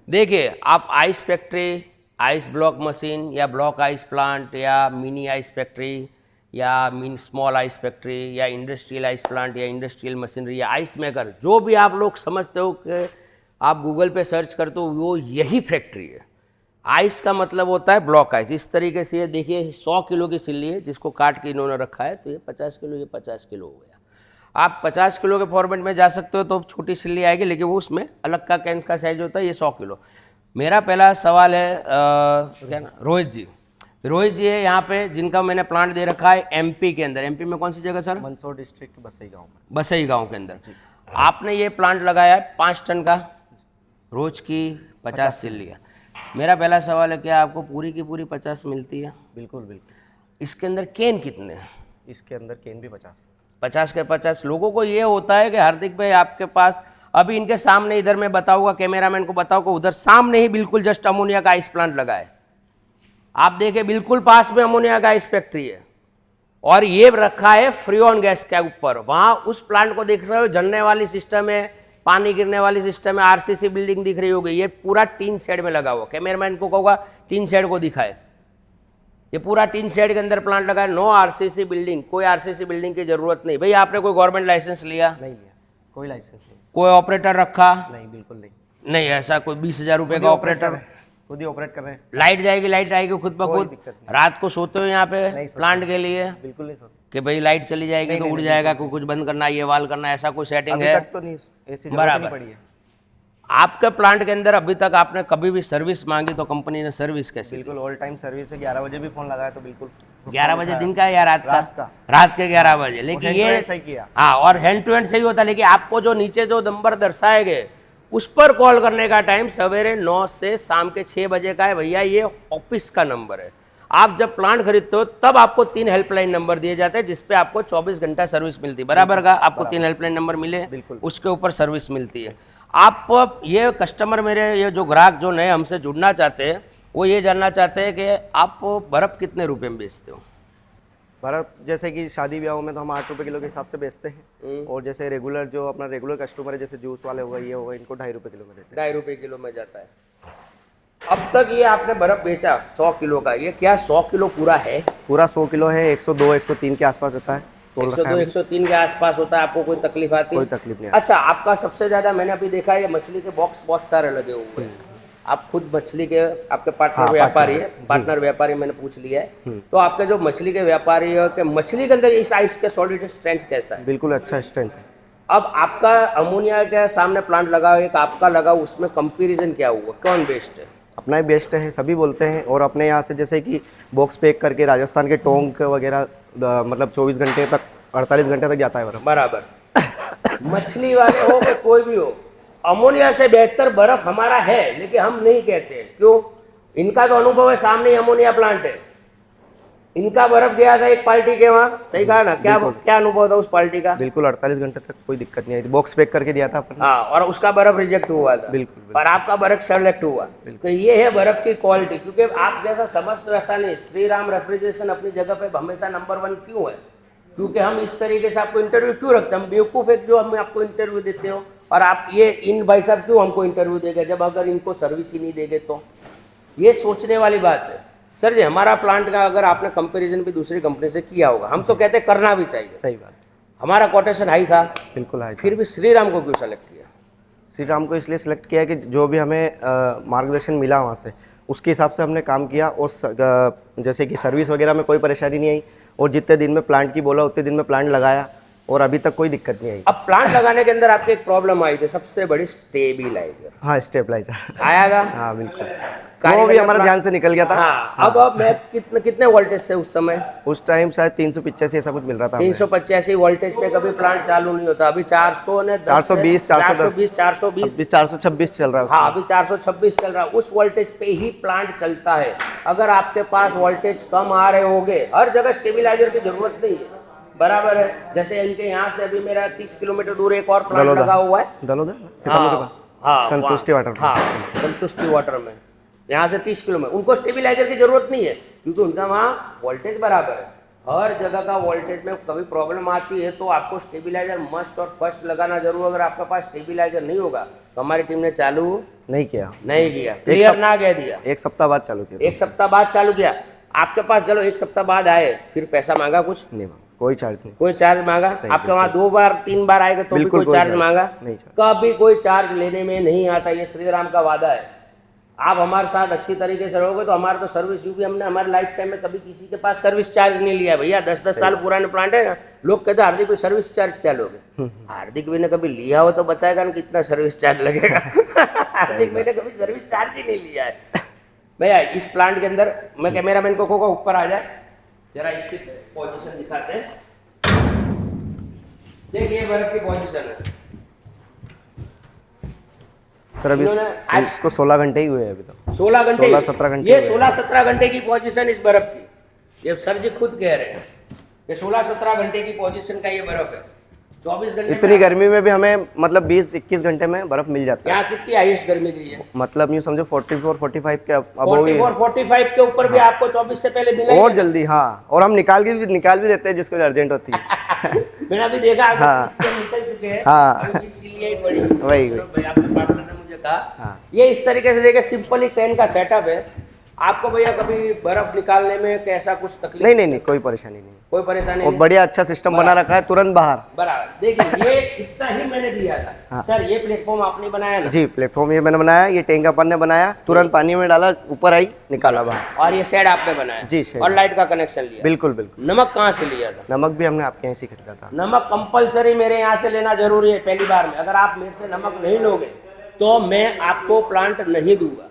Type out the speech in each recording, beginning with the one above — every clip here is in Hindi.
देखिए, आप ice factory, ice block machine या ब्लॉक आइस प्लांट या मिनी आइस फैक्ट्री या मिनी स्मॉल आइस फैक्ट्री या इंडस्ट्रियल आइस प्लांट या इंडस्ट्रियल मशीनरी या आइस मेकर, जो भी आप लोग समझते हो कि आप गूगल पे सर्च करते हो, वो यही फैक्ट्री है। आइस का मतलब होता है ब्लॉक आइस। इस तरीके से ये देखिए 100 किलो की सिल्ली है जिसको काट के इन्होंने रखा है, तो ये 50 किलो, ये 50 किलो हो गया। आप 50 किलो के फॉर्मेट में जा सकते हो तो छोटी सिल्ली आएगी, लेकिन वो उसमें अलग का कैन का साइज होता है, ये 100 किलो। मेरा पहला सवाल है क्या ना, रोहित जी। रोहित जी है यहाँ पे, जिनका मैंने प्लांट दे रखा है एमपी के अंदर। एमपी में कौन सी जगह सर? मंदसौर डिस्ट्रिक्ट बसई गांव में। बसई गांव के अंदर आपने ये प्लांट लगाया है 5 टन का, रोज की 50 सिल्ली है। मेरा पहला सवाल है, क्या आपको पूरी की पूरी 50 मिलती है? बिल्कुल बिल्कुल। इसके अंदर केन कितने हैं? इसके अंदर केन भी 50। 50 के 50। लोगों को ये होता है कि हार्दिक भाई आपके पास, अभी इनके सामने इधर मैं बताऊंगा, कैमरामैन को बताओ कि उधर सामने ही बिल्कुल जस्ट अमोनिया का आइस प्लांट लगा है। आप देखें बिल्कुल पास में अमोनिया का आइस फैक्ट्री है और ये रखा है फ्रीऑन गैस के ऊपर। वहां उस प्लांट को देख रहे हो, जलने वाली सिस्टम है, पानी गिरने वाली सिस्टम है, आरसीसी बिल्डिंग दिख रही होगी। ये पूरा टीन शेड में लगा हुआ। कैमरामैन को कहूँगा टीन शेड को दिखाए। ये पूरा टीन शेड के अंदर प्लांट लगा है। नो आरसीसी बिल्डिंग, कोई आरसीसी बिल्डिंग की जरूरत नहीं। भाई आपने कोई गवर्नमेंट लाइसेंस लिया? नहीं लिया, कोई लाइसेंस नहीं। कोई ऑपरेटर रखा? नहीं, बिल्कुल नहीं। नहीं, ऐसा कोई 20,000 रुपये का ऑपरेटर? खुद ही ऑपरेट कर रहे हैं। लाइट जाएगी, लाइट आएगी खुद ब खुद? रात को सोते हो यहाँ पे प्लांट के लिए? बिल्कुल नहीं सोते कि भाई लाइट चली जाएगी तो उड़ जाएगा, कोई कुछ बंद करना, ये वाल करना, ऐसा कोई सेटिंग है? अभी तक तो नहीं, ऐसी जरूरत नहीं पड़ी है। आपके प्लांट के अंदर अभी तक आपने कभी भी सर्विस मांगी तो कंपनी ने सर्विस कैसी? बिल्कुल ऑल टाइम सर्विस है। 11 बजे भी फोन लगाया तो बिल्कुल। 11 बजे दिन का या रात रात का? का। रात के 11 बजे। लेकिन ये सही किया। हाँ, और हैंड टू हैंड सही होता है। लेकिन आपको जो नीचे जो नंबर दर्शाए गए उस पर कॉल करने का टाइम सवेरे 9 से शाम के 6 बजे का है। भैया ये ऑफिस का नंबर है। आप जब प्लांट खरीदते हो तब आपको 3 हेल्पलाइन नंबर दिए जाते हैं जिसपे आपको 24 घंटा सर्विस मिलती है। बराबर का? आपको 3 हेल्पलाइन नंबर मिले, उसके ऊपर सर्विस मिलती है। आप ये कस्टमर, मेरे ये जो ग्राहक जो नए हमसे जुड़ना चाहते हैं, वो ये जानना चाहते हैं कि आप बर्फ़ कितने रुपए में बेचते हो? बर्फ जैसे कि शादी ब्याहों में तो हम 8 रुपये किलो के हिसाब से बेचते हैं। और जैसे रेगुलर जो अपना रेगुलर कस्टमर है, जैसे जूस वाले हो गए, ये हो गए, इनको 2.5 रुपये किलो में देते हैं। 2.5 रुपये किलो में जाता है। अब तक ये आपने बर्फ़ बेचा 100 किलो का, ये क्या 100 किलो पूरा है? पूरा 100 किलो है। 102 103 के आसपास होता है। 102 103 के आसपास होता है। आपको कोई तकलीफ आती है? कोई तकलीफ नहीं। अच्छा, आपका सबसे ज़्यादा मैंने अभी देखा है, ये मछली के बॉक्स बहुत सारे लगे हुए हैं। आप खुद मछली के, आपके पार्टनर व्यापारी है, पार्टनर व्यापारी मैंने पूछ लिया है। तो आपके जो मछली के व्यापारी है कि मछली के अंदर इस आइस के सॉलिड स्ट्रेंथ कैसा है? बिल्कुल अच्छा स्ट्रेंथ है। अब आपका अमोनिया के सामने प्लांट लगा हुआ है, एक आपका लगा, उसमें कंपैरिजन क्या हुआ? कौन बेस्ट है? अपना ही बेस्ट है, सभी बोलते हैं। और अपने यहाँ से जैसे कि बॉक्स पैक करके राजस्थान के टोंक वगैरह मतलब 24 घंटे तक, 48 घंटे तक जाता है बर्फ। बराबर। मछली वाले हो कि कोई भी हो, अमोनिया से बेहतर बर्फ हमारा है, लेकिन हम नहीं कहते। क्यों? इनका तो अनुभव है, सामने अमोनिया प्लांट है। इनका बर्फ गया था एक पार्टी के वहाँ, सही कहा ना? क्या अनुभव था उस पार्टी का? बिल्कुल 48 घंटे तक कोई दिक्कत नहीं आई थी। बॉक्स पैक करके दिया था अपन। हाँ, और उसका बर्फ रिजेक्ट हुआ था। बिल्कुल। और आपका बर्फ सेलेक्ट हुआ। तो ये है बर्फ की क्वालिटी। क्योंकि आप जैसा समझते वैसा नहीं। श्री राम रेफ्रिजरेशन अपनी जगह पे हमेशा नंबर 1 क्यों है? क्योंकि हम इस तरीके से आपको इंटरव्यू क्यों रखते हैं? हम बेवकूफ़ है जो हम आपको इंटरव्यू देते हो, और आप ये इन भाई साहब क्यों हमको इंटरव्यू देंगे जब अगर इनको सर्विस ही नहीं देंगे? तो ये सोचने वाली बात है। सर जी, हमारा प्लांट का अगर आपने कंपैरिजन भी दूसरी कंपनी से किया होगा, हम तो कहते करना भी चाहिए। सही बात। हमारा कोटेशन हाई था, बिल्कुल हाई। फिर भी श्री राम को क्यों सेलेक्ट किया? श्री राम को इसलिए सेलेक्ट किया कि जो भी हमें मार्गदर्शन मिला वहाँ से, उसके हिसाब से हमने काम किया। और जैसे कि सर्विस वगैरह में कोई परेशानी नहीं आई। और जितने दिन में प्लांट की बोला उतने दिन में प्लांट लगाया और अभी तक कोई दिक्कत नहीं आई। अब प्लांट लगाने के अंदर आपकी एक प्रॉब्लम आई थी, सबसे बड़ी स्टेबिलाइजर। हाँ, स्टेबलाइजर आया था? हाँ बिल्कुल, वो भी हमारा ध्यान से निकल गया था। हाँ। अब मैं कितने वोल्टेज से उस समय? उस टाइम शायद 385 ऐसा कुछ मिल रहा था। 385 वोल्टेज पे कभी प्लांट चालू नहीं होता। अभी 400 ने 420 426 चल रहा है। हाँ, अभी 426 चल रहा है। उस वोल्टेज पे ही प्लांट चलता है। अगर आपके पास वोल्टेज कम आ रहे होंगे, हर जगह स्टेबिलाइजर की जरूरत नहीं है। बराबर है। जैसे इनके यहाँ से अभी मेरा 30 किलोमीटर दूर एक और प्लांट लगा हुआ है, दलोदा के पास। हाँ, संतुष्टि वाटर। हाँ, संतुष्टि वाटर में यहाँ से 30 किलोमीटर। उनको स्टेबिलाइजर की जरूरत नहीं है क्योंकि उनका वहाँ वोल्टेज बराबर है। हर जगह का वोल्टेज में कभी प्रॉब्लम आती है तो आपको स्टेबिलाईजर मस्ट और फर्स्ट लगाना जरूर। अगर आपके पास स्टेबिलाईजर नहीं होगा तो हमारी टीम ने चालू नहीं किया, नहीं किया, क्लियर ना कह दिया। 1 सप्ताह बाद चालू किया। 1 सप्ताह बाद चालू किया आपके पास, चलो 1 सप्ताह बाद आए, फिर पैसा मांगा कुछ? नहीं मांगा, कोई चार्ज नहीं। कोई चार्ज मांगा? आपके वहाँ 2 बार 3 बार आएगा तो भी बिल्कुल कोई चार्ज मांगा? नहीं। कभी कोई चार्ज लेने में नहीं आता, ये श्री राम का वादा है। आप हमारे साथ अच्छी तरीके से रहोगे तो हमारे तो सर्विस भी हमने हमारे लाइफ टाइम में कभी किसी के पास सर्विस चार्ज नहीं लिया भैया। 10-10 साल पुराने प्लांट है ना, लोग कहते हैं हार्दिक कोई सर्विस चार्ज क्या लोगे? हार्दिक भाई ने कभी लिया हो तो बताएगा ना कितना सर्विस चार्ज लगेगा। हार्दिक भाई ने कभी सर्विस चार्ज ही नहीं लिया है भैया। इस प्लांट के अंदर मैं कैमरामैन को कहूँगा ऊपर आ जाए, जरा इसकी पोजीशन दिखाते हैं। देखिए बर्फ की पोजीशन है सर। अभी इसको 16 घंटे ही हुए हैं अभी तो। 16 घंटे, 16-17 घंटे ये 16-17 घंटे की पोजीशन इस बर्फ की। ये सर जी खुद कह रहे हैं ये 16-17 घंटे की पोजीशन का ये बर्फ है। 24 घंटे इतनी गर्मी में भी हमें मतलब 20-21 घंटे में बर्फ मिल जाता है। यहाँ कितनी हाईएस्ट गर्मी गई है? मतलब यूँ समझो 44-45 के अब 44-45 के ऊपर भी आपको 24 से पहले मिला और जल्दी। हाँ, और हम निकाल भी देते हैं जिसको अर्जेंट होती है। मैंने अभी देखा हाँ। निकल चुके हैं। हाँ। इसीलिए बड़ी वही भाई आपके पार्टनर ने मुझे कहा हाँ। ये इस तरीके से देखिए सिंपल ही पेन का सेटअप है। आपको भैया कभी बर्फ निकालने में कैसा कुछ तकलीफ? नहीं, कोई परेशानी नहीं, कोई परेशानी और नहीं। बढ़िया अच्छा सिस्टम बना रखा है, तुरंत बाहर। बराबर। देखिए ये इतना ही मैंने दिया था। हाँ। सर ये प्लेटफॉर्म आपने बनाया ना? जी, प्लेटफॉर्म ये मैंने बनाया, ये टैंक अपन ने बनाया, तुरंत पानी में डाला, ऊपर आई, निकाला बाहर। और ये शेड आपने बनाया? जी, शेड। और लाइट का कनेक्शन लिया? बिल्कुल। नमक कहाँ से लिया था? नमक भी हमने आपके यहाँ से खरीदा था। नमक कंपलसरी मेरे यहाँ से लेना जरूरी है पहली बार में। अगर आप मेरे से नमक नहीं लोगे तो मैं आपको प्लांट नहीं दूंगा।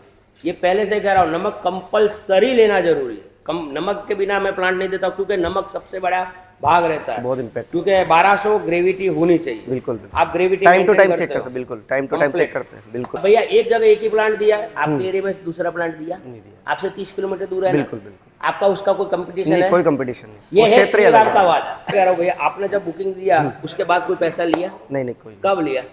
ये पहले से कह रहा हूँ, नमक कंपलसरी लेना जरूरी है। नमक के बिना मैं प्लांट नहीं देता, क्योंकि नमक सबसे बड़ा भाग रहता है, बहुत इम्पैक्ट, क्योंकि 1200 ग्रेविटी होनी चाहिए। बिल्कुल। आप gravity time to time check करते हैं। बिल्कुल, टाइम टू टाइम चेक करते हैं। बिल्कुल भैया एक जगह एक ही प्लांट दिया, आपके एरिया में दूसरा प्लांट दिया, आपसे 30 किलोमीटर दूर है ना? बिल्कुल। आपका उसका कोई कंपटीशन है? कोई कंपटीशन नहीं, ये है श्री राम का वादा। कह रहा हूँ भैया, आपने जब बुकिंग दिया उसके बाद कोई पैसा लिया? नहीं, कोई। कब लिया?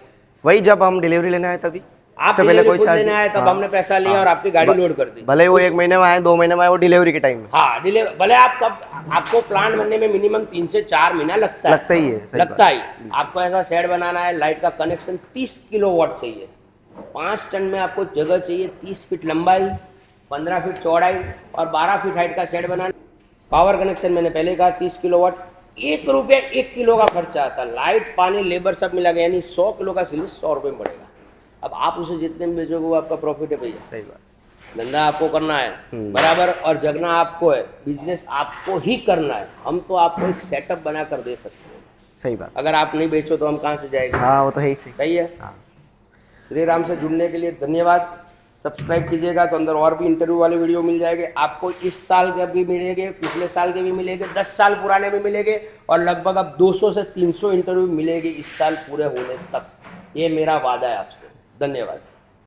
वही जब हम डिलीवरी लेने आए तभी। आप पहले कोई चार्ज लेने आए तब हमने पैसा लिया और आपकी गाड़ी लोड कर दी। भले वो 1 महीने में आए, 2 महीने में आए, वो डिलीवरी के टाइम में। हाँ, भले आप कब, आपको प्लांट बनने में मिनिमम 3 से 4 महीना लगता है। लगता ही है, सही लगता ही। आपको ऐसा शेड बनाना है, लाइट का कनेक्शन 30 किलोवाट चाहिए, 5 टन में आपको जगह चाहिए, 30 फीट लंबाई, 15 फीट चौड़ाई और 12 फीट हाइट का शेड बनाना। पावर कनेक्शन मैंने पहले कहा 30 किलोवाट, 1 रुपया 1 किलो का खर्चा आता है। लाइट, पानी, लेबर सब मिला के, यानी 100 किलो का सिलिंडर 100 रुपये में पड़ेगा। अब आप उसे जितने में बेचोगे वो आपका प्रॉफिट है भैया। सही बात। धंधा आपको करना है बराबर, और जगना आपको है, बिजनेस आपको ही करना है। हम तो आपको एक सेटअप बना कर दे सकते हैं। सही बात। अगर आप नहीं बेचो तो हम कहाँ से जाएंगे? हाँ, वो तो है ही। सही है। हाँ। श्री राम से जुड़ने के लिए धन्यवाद। सब्सक्राइब कीजिएगा तो अंदर और भी इंटरव्यू वाले वीडियो मिल जाएंगे आपको। इस साल के भी मिलेंगे, पिछले साल के भी मिलेंगे, 10 साल पुराने भी मिलेंगे, और लगभग अब 200 से 300 इंटरव्यू मिलेंगे इस साल पूरे होने तक। ये मेरा वादा है आपसे। धन्यवाद।